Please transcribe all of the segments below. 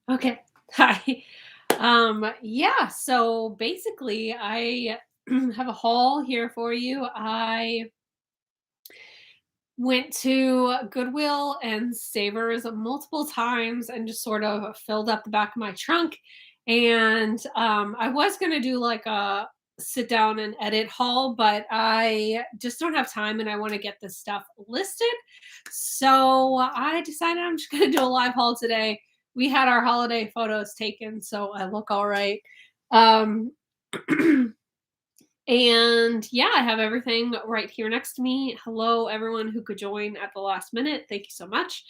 Okay. Hi. Yeah, so basically I have a haul here for you. I went to Goodwill and Savers multiple times and just sort of filled up the back of my trunk. And I was gonna do like a sit down and edit haul, but I just don't have time and I want to get this stuff listed. So I decided I'm just gonna do a live haul today. We had our holiday photos taken, so I look all right. Um And yeah, I have everything right here next to me. Hello, everyone who could join at the last minute. Thank you so much.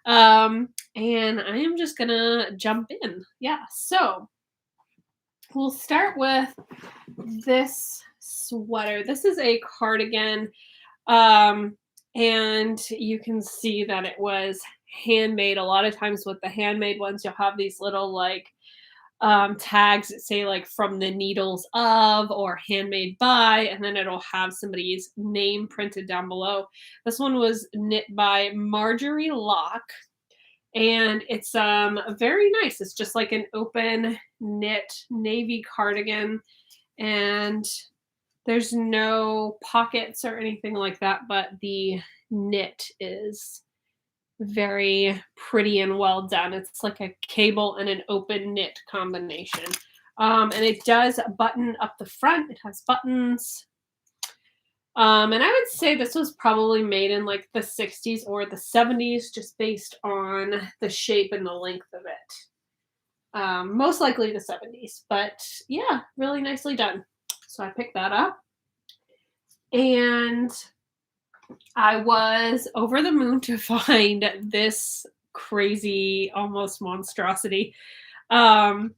And I am just gonna jump in. Yeah, so we'll start with this sweater. This is a cardigan. Um, and you can see that it was handmade. A lot of times with the handmade ones, you'll have these little like tags that say like from the needles of or handmade by, and then it'll have somebody's name printed down below. This one was knit by Marjorie Locke, and it's very nice. It's just like an open knit navy cardigan, and there's no pockets or anything like that, but the knit is very pretty and well done. It's like a cable and an open knit combination. And it does button up the front. It has buttons. And I would say this was probably made in like the 60s or the 70s, just based on the shape and the length of it. Most likely the 70s, but yeah, really nicely done. So I picked that up. And I was over the moon to find this crazy, almost monstrosity. Um,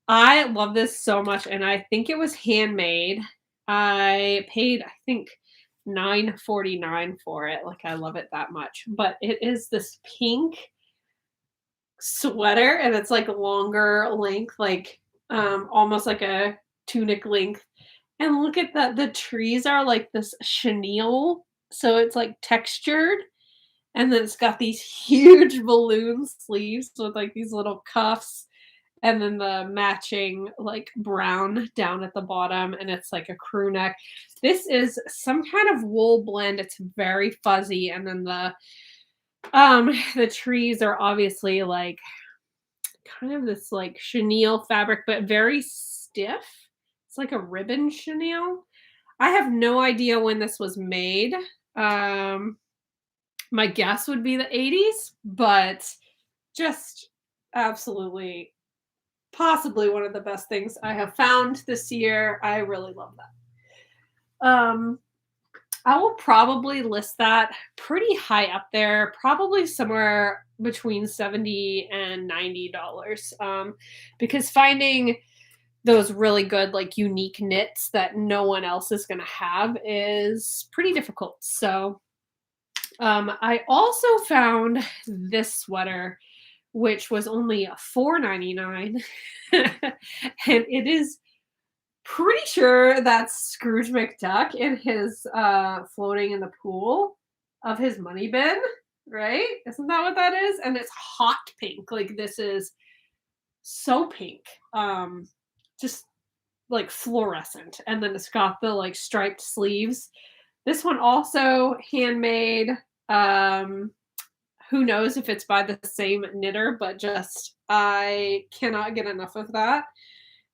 I love this so much, and I think it was handmade. I paid, I think, 9.49 for it. Like I love it that much. But it is this pink sweater, and it's like longer length, like almost like a tunic length. And look at that. The trees are like this chenille, so it's like textured. And then it's got these huge balloon sleeves with like these little cuffs, and then the matching like brown down at the bottom, and it's like a crew neck. This is some kind of wool blend. It's very fuzzy, and then the trees are obviously like kind of this like chenille fabric, but very stiff. It's like a ribbon chenille. I have no idea when this was made. Um, my guess would be the 80s, but just absolutely, possibly one of the best things I have found this year. I really love that. I will probably list that pretty high up there, probably somewhere between 70 and $90. Because finding those really good, like unique knits that no one else is going to have is pretty difficult. So, I also found this sweater, which was only $4.99, and it is pretty sure that's Scrooge McDuck in his floating in the pool of his money bin, right? Isn't that what that is? And it's hot pink. Like this is so pink. Just like fluorescent. And then it's got the like striped sleeves. This one also handmade. Um who knows if it's by the same knitter, but just I cannot get enough of that.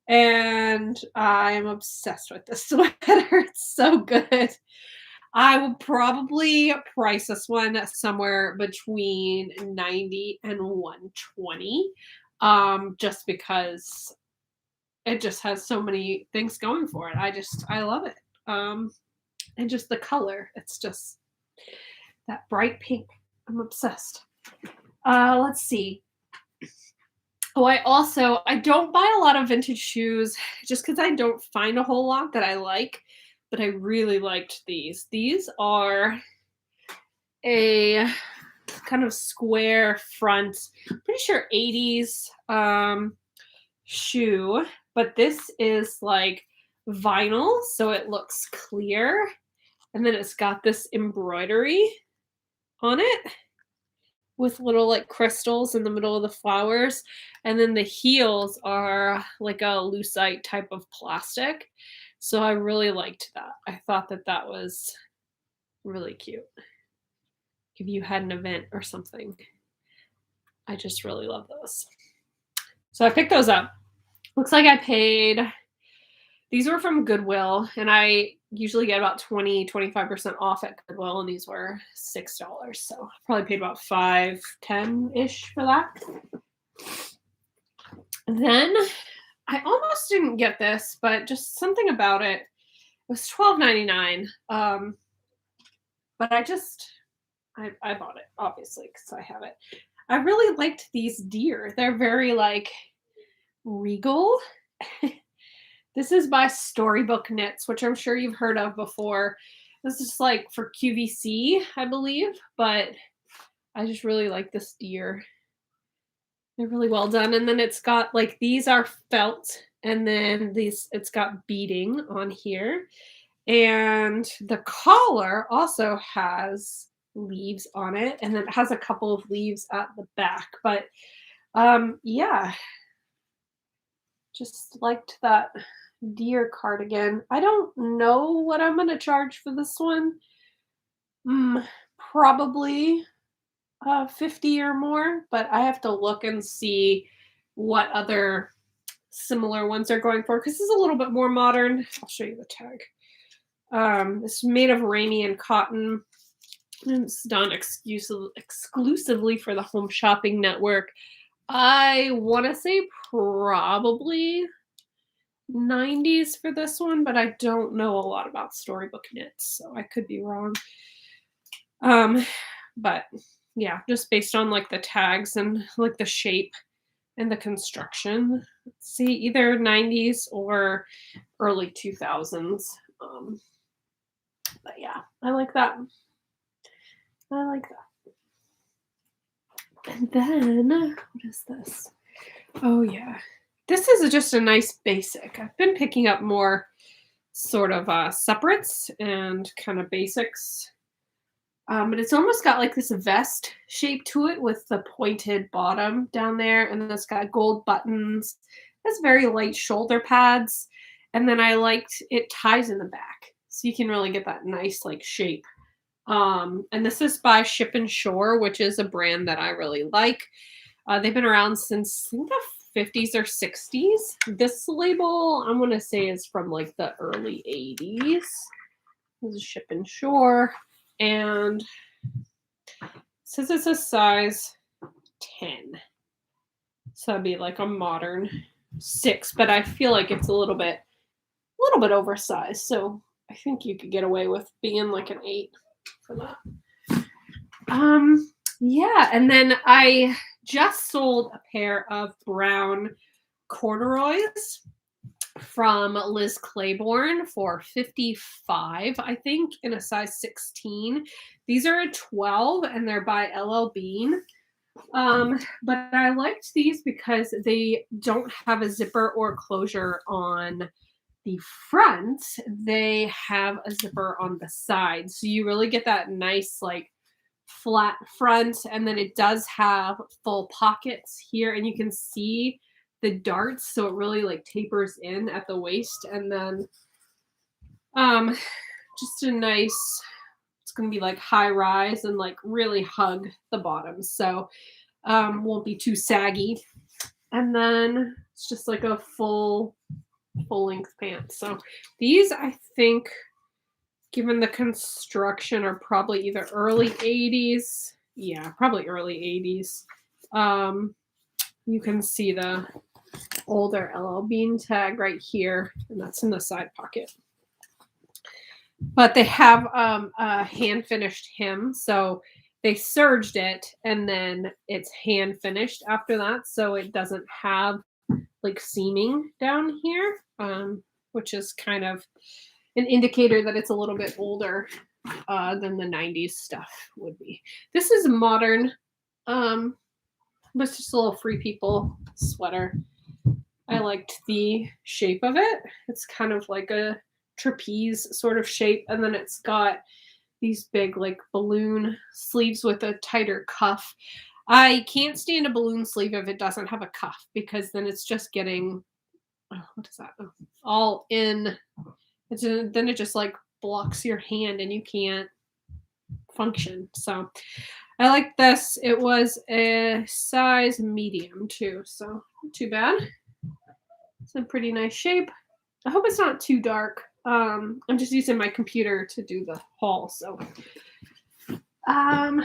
And I am obsessed with this sweater. It's so good. I would probably price this one somewhere between 90 and 120. Just because it just has so many things going for it. I love it. And just the color. It's just that bright pink. I'm obsessed. Let's see. Oh, I don't buy a lot of vintage shoes just because I don't find a whole lot that I like, but I really liked these. These are a kind of square front, pretty sure 80s shoe, but this is like vinyl, so it looks clear, and then it's got this embroidery on it, with little, like, crystals in the middle of the flowers, and then the heels are like a lucite type of plastic. So I really liked that. I thought that that was really cute. If you had an event or something, I just really love those. So I picked those up. Looks like I paid these were from Goodwill, and I usually get about 20-25% off at Goodwill, and these were $6. So I probably paid about 5-10 ish for that. Then I almost didn't get this, but just something about it. It was $12.99. But I bought it, obviously, because I have it. I really liked these deer. They're very like regal. This is by Storybook Knits, which I'm sure you've heard of before. This is like for QVC, I believe, but I just really like this deer. They're really well done. And then it's got like these are felt, and then these it's got beading on here. And the collar also has leaves on it, and then it has a couple of leaves at the back. But yeah, just liked that deer cardigan. I don't know what I'm gonna charge for this one. Mm, probably 50 or more, but I have to look and see what other similar ones are going for because this is a little bit more modern. I'll show you the tag. It's made of Ramian cotton. It's done exclusively for the Home Shopping Network. I want to say probably 90s for this one, but I don't know a lot about Storybook Knits, so I could be wrong. But yeah, just based on like the tags and like the shape and the construction. Let's see, either 90s or early 2000s. But yeah, I like that. I like that. And then, what is this? Oh, yeah. This is just a nice basic. I've been picking up more sort of separates and kind of basics. But it's almost got like this vest shape to it with the pointed bottom down there. And then it's got gold buttons. It's very light shoulder pads. And then I liked it ties in the back. So you can really get that nice like shape. And this is by Ship and Shore, which is a brand that I really like. They've been around since I think the 50s or 60s. This label, I'm going to say, is from like the early 80s. This is Ship and Shore. And it says it's a size 10. So it'd be like a modern 6, but I feel like it's a little bit oversized. So I think you could get away with being like an 8 for that. Yeah, and then I just sold a pair of brown corduroys from Liz Claiborne for $55, I think, in a size 16. These are a 12 and they're by LL Bean. But I liked these because they don't have a zipper or closure on the front. They have a zipper on the side. So you really get that nice like flat front, and then it does have full pockets here, and you can see the darts, so it really like tapers in at the waist. And then just a nice, it's going to be like high rise and like really hug the bottom, so won't be too saggy. And then it's just like a full length pants. So these, I think, given the construction, are probably either early 80s. Yeah, probably early 80s. You can see the older LL Bean tag right here, and that's in the side pocket. But they have a hand finished hem, so they serged it and then it's hand finished after that, so it doesn't have like seaming down here, which is kind of an indicator that it's a little bit older than the 90s stuff would be. This is modern, but it's just a little Free People sweater. I liked the shape of it. It's kind of like a trapeze sort of shape, and then it's got these big like balloon sleeves with a tighter cuff. I can't stand a balloon sleeve if it doesn't have a cuff because then it's just getting what is that? Oh, all in. Then it just like blocks your hand and you can't function. So I like this. It was a size medium too, so not too bad. It's in pretty nice shape. I hope it's not too dark. I'm just using my computer to do the haul, so um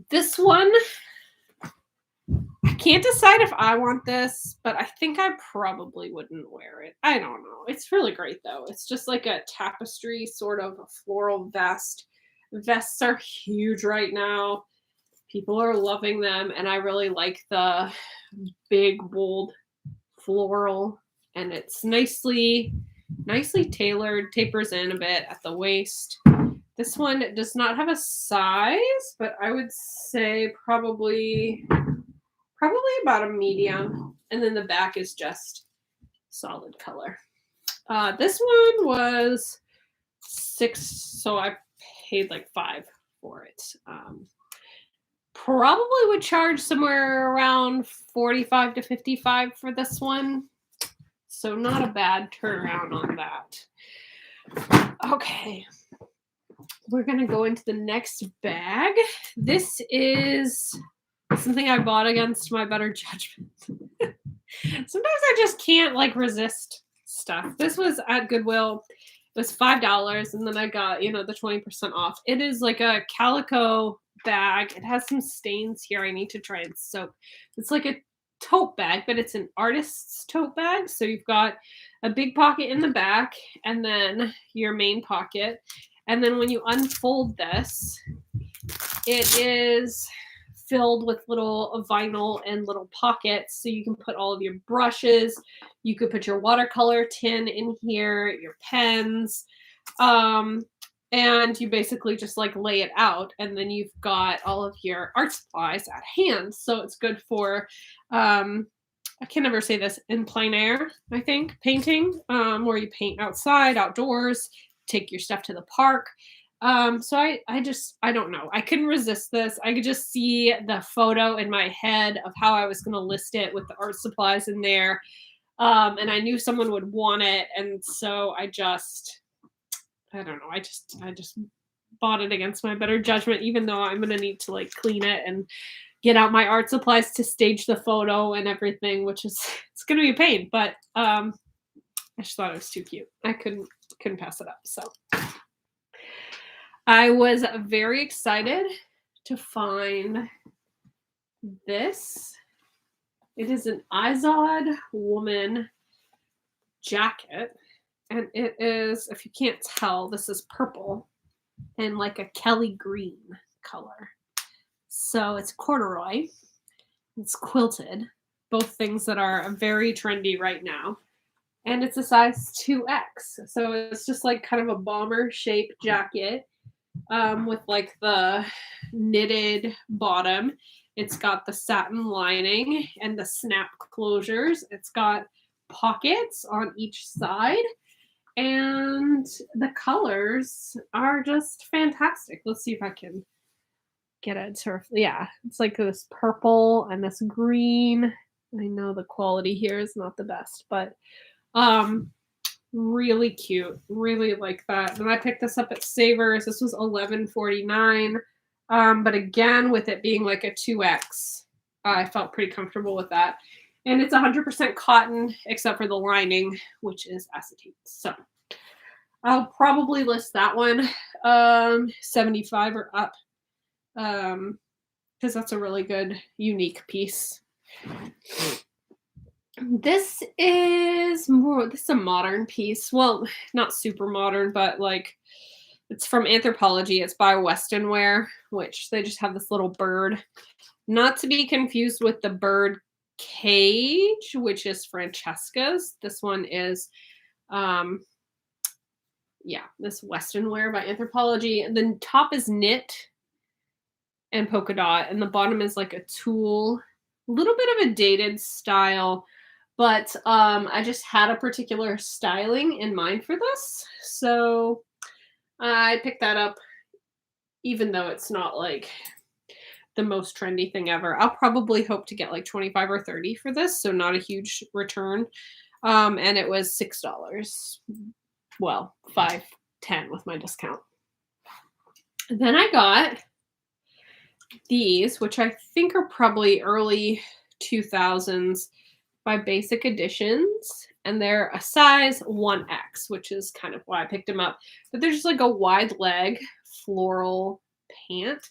this one I can't decide if I want this, but I think I probably wouldn't wear it. I don't know. It's really great though. It's just like a tapestry sort of a floral vest. Vests are huge right now. People are loving them, and I really like the big bold floral, and it's nicely tailored, tapers in a bit at the waist. This one does not have a size, but I would say probably about a medium, and then the back is just solid color. This one was 6, so I paid like 5 for it. Probably would charge somewhere around 45 to 55 for this one. So not a bad turnaround on that. Okay. We're going to go into the next bag. This is something I bought against my better judgment. Sometimes I just can't like resist stuff. This was at Goodwill. It was $5 and then I got, the 20% off. It is like a calico bag. It has some stains here I need to try and soak. It's like a tote bag, but it's an artist's tote bag. So you've got a big pocket in the back and then your main pocket. And then when you unfold this, it is filled with little vinyl and little pockets. So you can put all of your brushes. You could put your watercolor tin in here, your pens. And you basically just like lay it out. And then you've got all of your art supplies at hand. So it's good for, I can never say this, in plein air, I think, painting, where you paint outside, outdoors, take your stuff to the park. So I don't know. I couldn't resist this. I could just see the photo in my head of how I was going to list it with the art supplies in there. And I knew someone would want it. And so I don't know. I just bought it against my better judgment, even though I'm going to need to like clean it and get out my art supplies to stage the photo and everything, which is, it's going to be a pain, but, I just thought it was too cute. I couldn't pass it up. So I was very excited to find this. It is an Izod woman jacket. And it is, if you can't tell, this is purple and like a Kelly green color. So it's corduroy. It's quilted. Both things that are very trendy right now. And it's a size 2X. So it's just like kind of a bomber shaped jacket. With like the knitted bottom. It's got the satin lining and the snap closures. It's got pockets on each side. And the colors are just fantastic. Let's see if I can get it to, yeah, it's like this purple and this green. I know the quality here is not the best, but really cute. Really like that. And I picked this up at Savers. This was $11.49. But again, with it being like a 2X, I felt pretty comfortable with that. And it's 100% cotton, except for the lining, which is acetate. So I'll probably list that one 75 or up, because that's a really good, unique piece. This is a modern piece. Well, not super modern, but like it's from Anthropologie. It's by Weston Wear, which they just have this little bird. Not to be confused with the bird cage, which is Francesca's. This one is, this Weston Wear by Anthropologie. And the top is knit and polka dot, and the bottom is like a tulle. A little bit of a dated style. But I just had a particular styling in mind for this. So I picked that up, even though it's not like the most trendy thing ever. I'll probably hope to get like 25 or 30 for this, so not a huge return. And it was $6. Well, 5.10 with my discount. Then I got these, which I think are probably early 2000s by Basic Editions, and they're a size 1X, which is kind of why I picked them up. But they're just like a wide leg floral pant,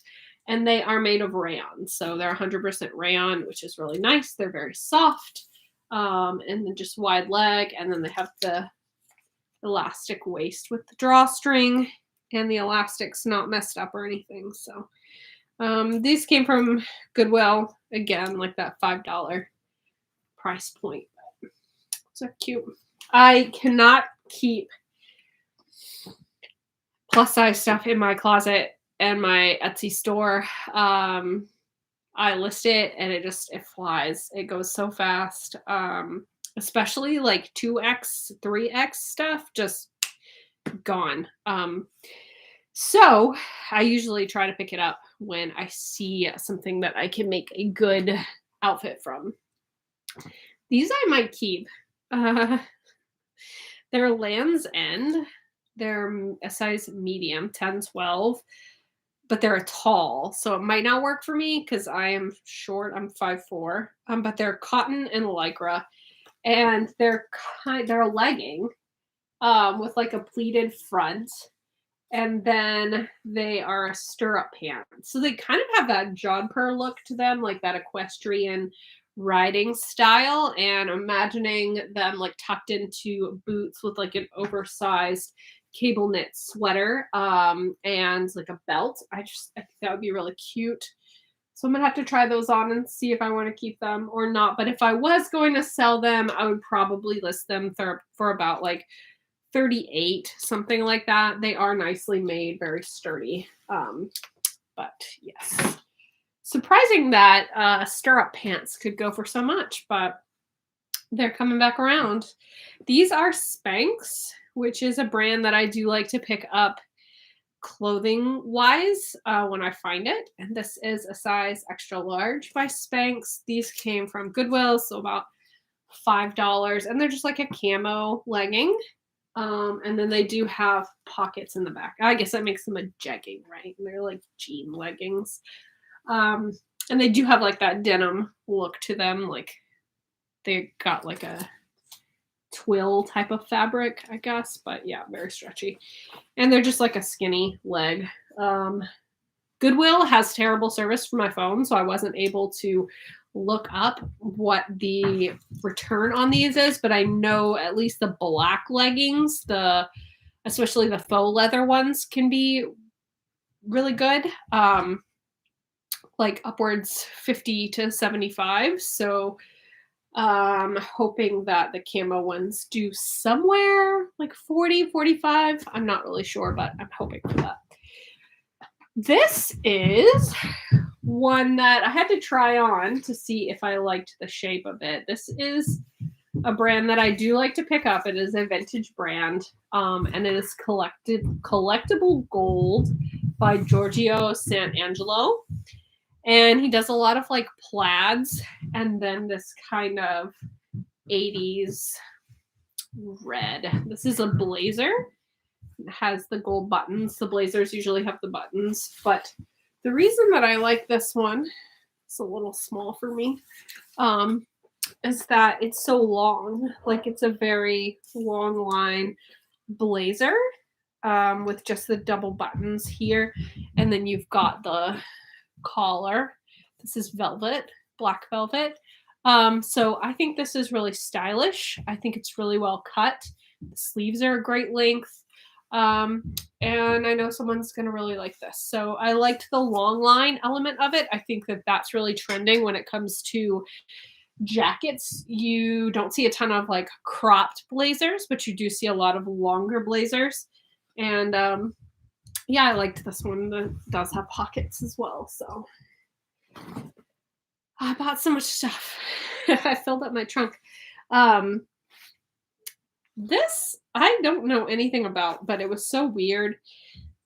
and they are made of rayon. So they're 100% rayon, which is really nice. They're very soft, and then just wide leg, and then they have the elastic waist with the drawstring, and the elastic's not messed up or anything. So these came from Goodwill, again, like that $5 price point. So cute. I cannot keep plus size stuff in my closet and my Etsy store. I list it and it flies. It goes so fast. Especially like 2X, 3X stuff, just gone. So I usually try to pick it up when I see something that I can make a good outfit from. These I might keep. They're Land's End. They're a size medium, 10, 12, but they're a tall, so it might not work for me because I am short. I'm 5'4", but they're cotton and lycra, and they're a legging with like a pleated front, and then they are a stirrup pant. So they kind of have that jodhpur look to them, like that equestrian riding style, and imagining them like tucked into boots with like an oversized cable knit sweater and like a belt. I think that would be really cute. So I'm gonna have to try those on and see if I want to keep them or not. But if I was going to sell them, I would probably list them for about like 38, something like that. They are nicely made, very sturdy. But yes. Surprising that stirrup pants could go for so much, but they're coming back around. These are Spanx, which is a brand that I do like to pick up clothing wise when I find it. And this is a size extra large by Spanx. These came from Goodwill, so about $5. And they're just like a camo legging. And then they do have pockets in the back. I guess that makes them a jegging, right? And they're like jean leggings. And they do have like that denim look to them. Like they got like a twill type of fabric, I guess. But yeah, very stretchy. And they're just like a skinny leg. Goodwill has terrible service for my phone, so I wasn't able to look up what the return on these is, but I know at least the black leggings, especially the faux leather ones, can be really good. Like upwards 50 to 75. So hoping that the camo ones do somewhere like 40, 45. I'm not really sure, but I'm hoping for that. This is one that I had to try on to see if I liked the shape of it. This is a brand that I do like to pick up. It is a vintage brand, and it is Collectible Gold by Giorgio Santangelo. And he does a lot of like plaids and then this kind of 80s red. This is a blazer. It has the gold buttons. The blazers usually have the buttons, but the reason that I like this one, it's a little small for me, is that it's so long. Like it's a very long line blazer with just the double buttons here. And then you've got the collar. This is velvet, black velvet. So I think this is really stylish. I think it's really well cut. The sleeves are a great length. And I know someone's going to really like this. So I liked the long line element of it. I think that that's really trending when it comes to jackets. You don't see a ton of like cropped blazers, but you do see a lot of longer blazers. And yeah, I liked this one. It does have pockets as well. So I bought so much stuff. I filled up my trunk. This I don't know anything about, but it was so weird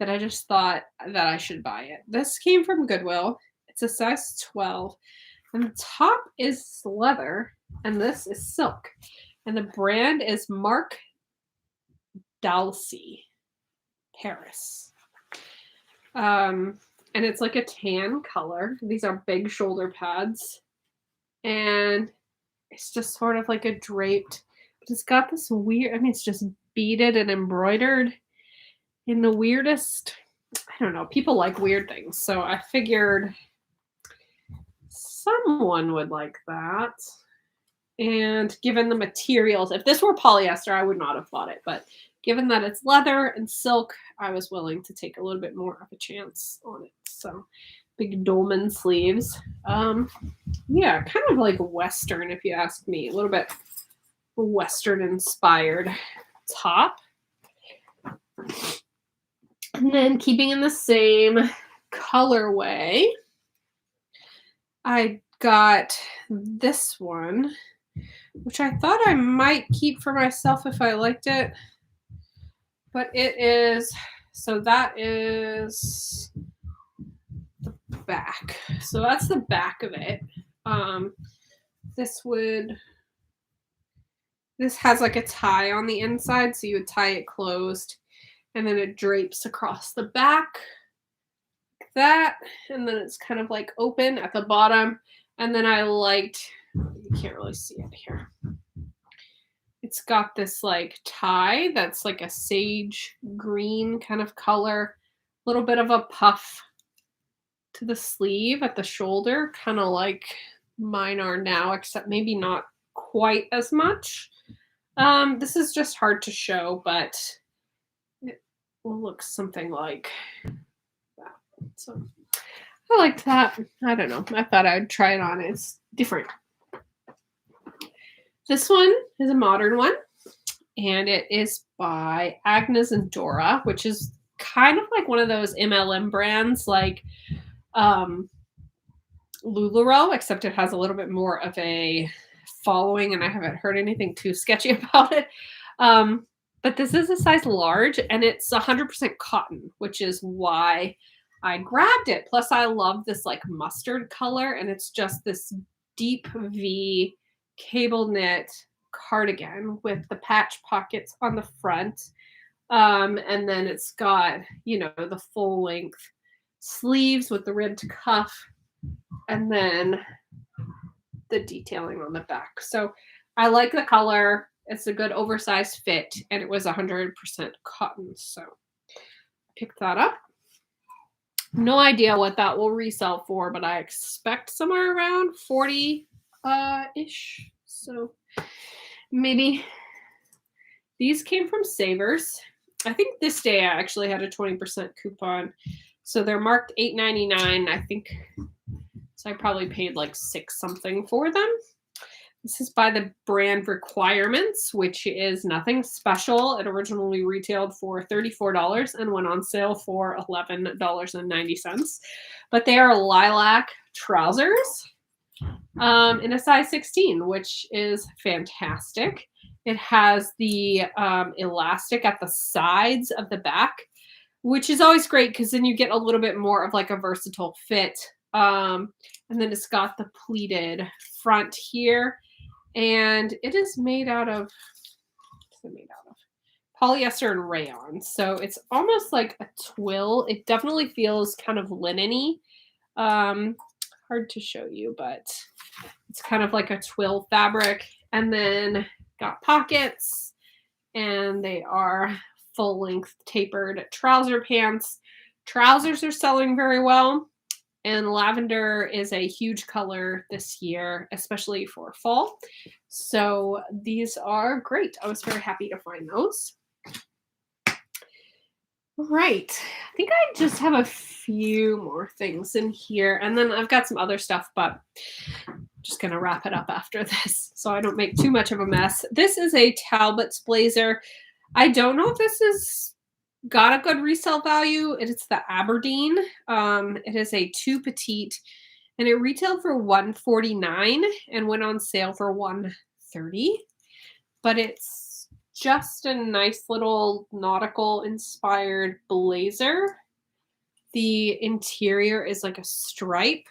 that I just thought that I should buy it. This came from Goodwill. It's a size 12. And the top is leather, and this is silk. And the brand is Marc Dalcy, Paris. And it's like a tan color. These are big shoulder pads. And it's just sort of like a draped, but it's got this weird, I mean, it's just beaded and embroidered in the weirdest, I don't know, people like weird things. So I figured someone would like that. And given the materials, if this were polyester, I would not have bought it. But given that it's leather and silk, I was willing to take a little bit more of a chance on it. So big dolman sleeves. Yeah, kind of like Western, if you ask me. A little bit Western inspired top. And then keeping in the same colorway, I got this one, which I thought I might keep for myself if I liked it. But it is, so that is the back. So that's the back of it. This has like a tie on the inside, so you would tie it closed, and then it drapes across the back like that, and then it's kind of like open at the bottom. And then I liked, you can't really see it here. It's got this like tie that's like a sage green kind of color, a little bit of a puff to the sleeve at the shoulder, kind of like mine are now, except maybe not quite as much. This is just hard to show, but it will look something like that. So I liked that. I don't know. I thought I'd try it on. It's different. This one is a modern one, and it is by Agnes and Dora, which is kind of like one of those MLM brands like LuLaRoe, except it has a little bit more of a following, and I haven't heard anything too sketchy about it. But this is a size large, and it's 100% cotton, which is why I grabbed it. Plus, I love this like mustard color, and it's just this deep V cable knit cardigan with the patch pockets on the front. And then it's got, you know, the full length sleeves with the ribbed cuff, and then the detailing on the back. So I like the color. It's a good oversized fit, and it was 100% cotton. So I picked that up. No idea what that will resell for, but I expect somewhere around 40 ish. So maybe. These came from Savers. I think this day I actually had a 20% coupon. So they're marked $8.99, I think. So I probably paid like $6 something for them. This is by the brand Requirements, which is nothing special. It originally retailed for $34 and went on sale for $11.90. But they are lilac trousers in a size 16, which is fantastic. It has the elastic at the sides of the back, which is always great because then you get a little bit more of like a versatile fit. And then it's got the pleated front here. And it is made out of, what's it made out of? Polyester and rayon. So it's almost like a twill. It definitely feels kind of linen-y. Hard to show you, but it's kind of like a twill fabric. And then got pockets, and they are full-length tapered trouser pants. Trousers are selling very well. And lavender is a huge color this year, especially for fall. So these are great. I was very happy to find those. All right. I think I just have a few more things in here. And then I've got some other stuff, but I'm just going to wrap it up after this so I don't make too much of a mess. This is a Talbot's blazer. I don't know if this is got a good resale value. It's the Aberdeen. It is a 2 petite, and it retailed for $149 and went on sale for $130. But it's just a nice little nautical inspired blazer The interior is like a stripe,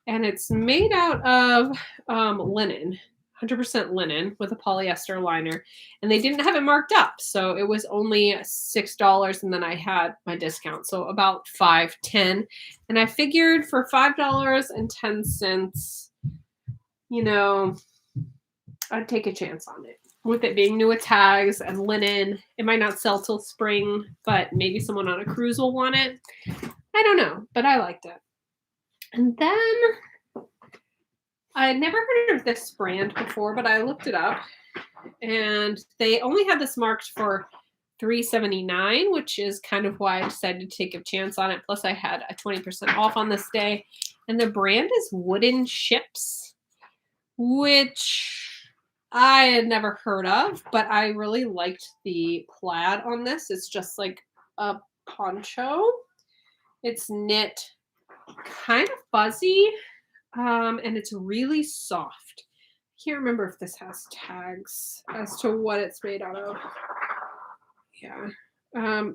and it's made out of linen, 100% linen with a polyester liner. And they didn't have it marked up, so it was only $6. And then I had my discount, so about 5.10. And I figured for $5.10, I'd take a chance on it. With it being new with tags and linen, it might not sell till spring, but maybe someone on a cruise will want it. I don't know, but I liked it. And then I had never heard of this brand before, but I looked it up, and they only had this marked for $3.79, which is kind of why I decided to take a chance on it. Plus, I had a 20% off on this day. And the brand is Wooden Ships, which I had never heard of, but I really liked the plaid on this. It's just like a poncho. It's knit, kind of fuzzy, and it's really soft. I can't remember if this has tags as to what it's made out of.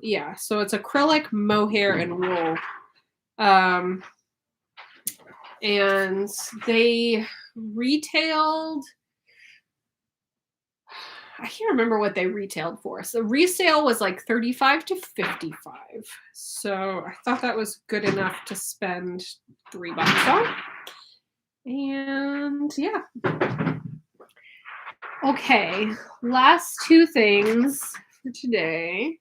Yeah, so it's acrylic, mohair, and wool. And they retailed, I can't remember what they retailed for. So resale was like $35 to $55. So I thought that was good enough to spend $3 on. And yeah. Okay, last two things for today.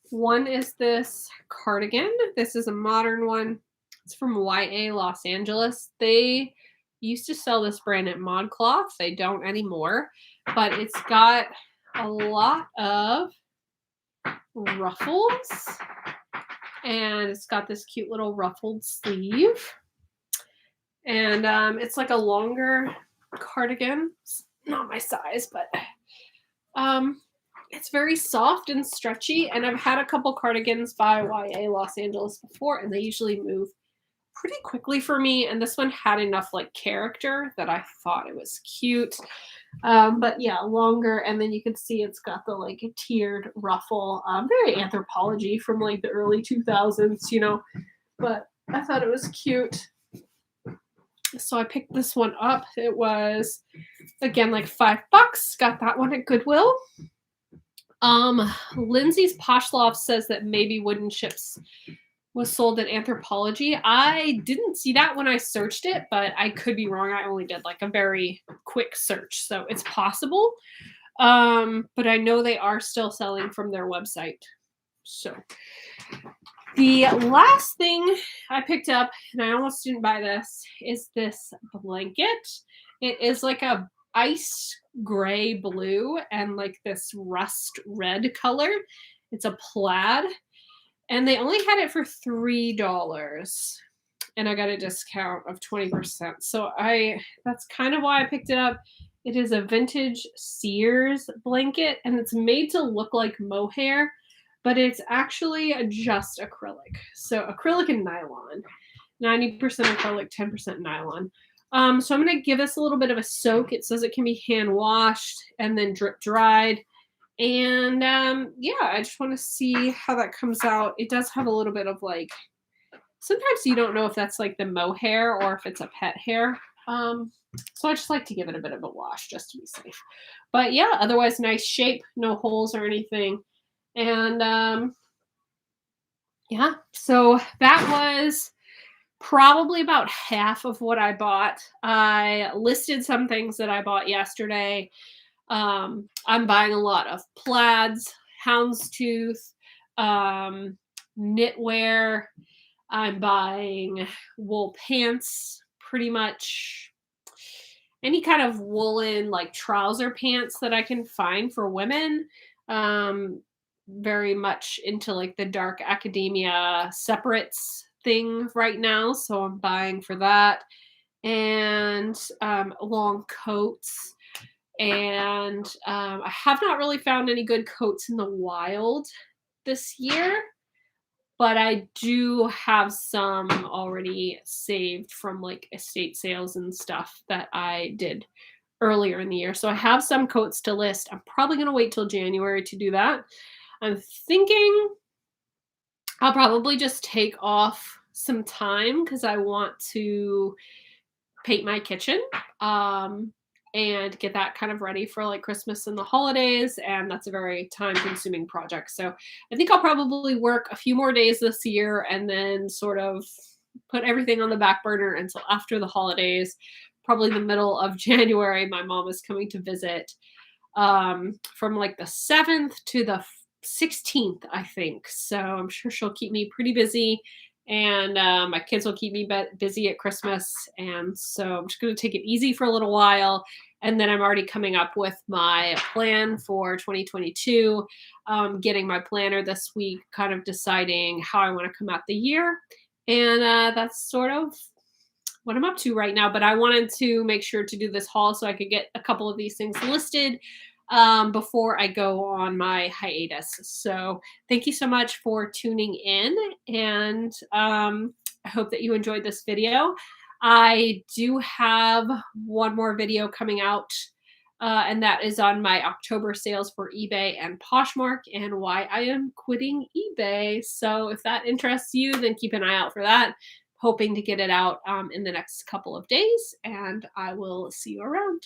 One is this cardigan. This is a modern one. It's from YA Los Angeles. They used to sell this brand at ModCloth. They don't anymore, but it's got a lot of ruffles, and it's got this cute little ruffled sleeve, and it's like a longer cardigan. It's not my size, but it's very soft and stretchy, and I've had a couple cardigans by YA Los Angeles before, and they usually move pretty quickly for me, and this one had enough like character that I thought it was cute. But yeah, longer, and then you can see it's got the like tiered ruffle, very Anthropology from like the early 2000s, but I thought it was cute. So I picked this one up. It was, again, like $5. Got that one at Goodwill. Lindsay's Poshloft says that maybe Wooden Ships was sold at Anthropology. I didn't see that when I searched it, but I could be wrong. I only did like a very quick search, so it's possible. But I know they are still selling from their website. So the last thing I picked up, and I almost didn't buy this, is this blanket. It is like a ice gray blue and like this rust red color. It's a plaid, and they only had it for $3, and I got a discount of 20%. So that's kind of why I picked it up. It is a vintage Sears blanket, and it's made to look like mohair, but it's actually just acrylic. So acrylic and nylon. 90% acrylic, 10% nylon. So I'm going to give this a little bit of a soak. It says it can be hand washed and then drip dried. And yeah, I just want to see how that comes out. It does have a little bit of like, sometimes you don't know if that's like the mohair or if it's a pet hair. So I just like to give it a bit of a wash just to be safe. But yeah, otherwise nice shape, no holes or anything. And yeah, so that was probably about half of what I bought. I listed some things that I bought yesterday. I'm buying a lot of plaids, houndstooth, knitwear. I'm buying wool pants, pretty much any kind of woolen like trouser pants that I can find for women. Very much into like the dark academia separates thing right now, so I'm buying for that. And long coats. And I have not really found any good coats in the wild this year, but I do have some already saved from like estate sales and stuff that I did earlier in the year. So I have some coats to list. I'm probably going to wait till January to do that. I'm thinking I'll probably just take off some time because I want to paint my kitchen, um, and get that kind of ready for, like, Christmas and the holidays, and that's a very time-consuming project, so I think I'll probably work a few more days this year and then sort of put everything on the back burner until after the holidays, probably the middle of January. My mom is coming to visit, from, like, the 7th to the 16th, I think, so I'm sure she'll keep me pretty busy, and my kids will keep me busy at Christmas. And so I'm just going to take it easy for a little while. And then I'm already coming up with my plan for 2022, getting my planner this week, kind of deciding how I want to come out the year. And that's sort of what I'm up to right now. But I wanted to make sure to do this haul so I could get a couple of these things listed before I go on my hiatus. So thank you so much for tuning in, and I hope that you enjoyed this video. I do have one more video coming out, and that is on my October sales for eBay and Poshmark and why I am quitting eBay. So if that interests you, then keep an eye out for that. Hoping to get it out in the next couple of days, and I will see you around.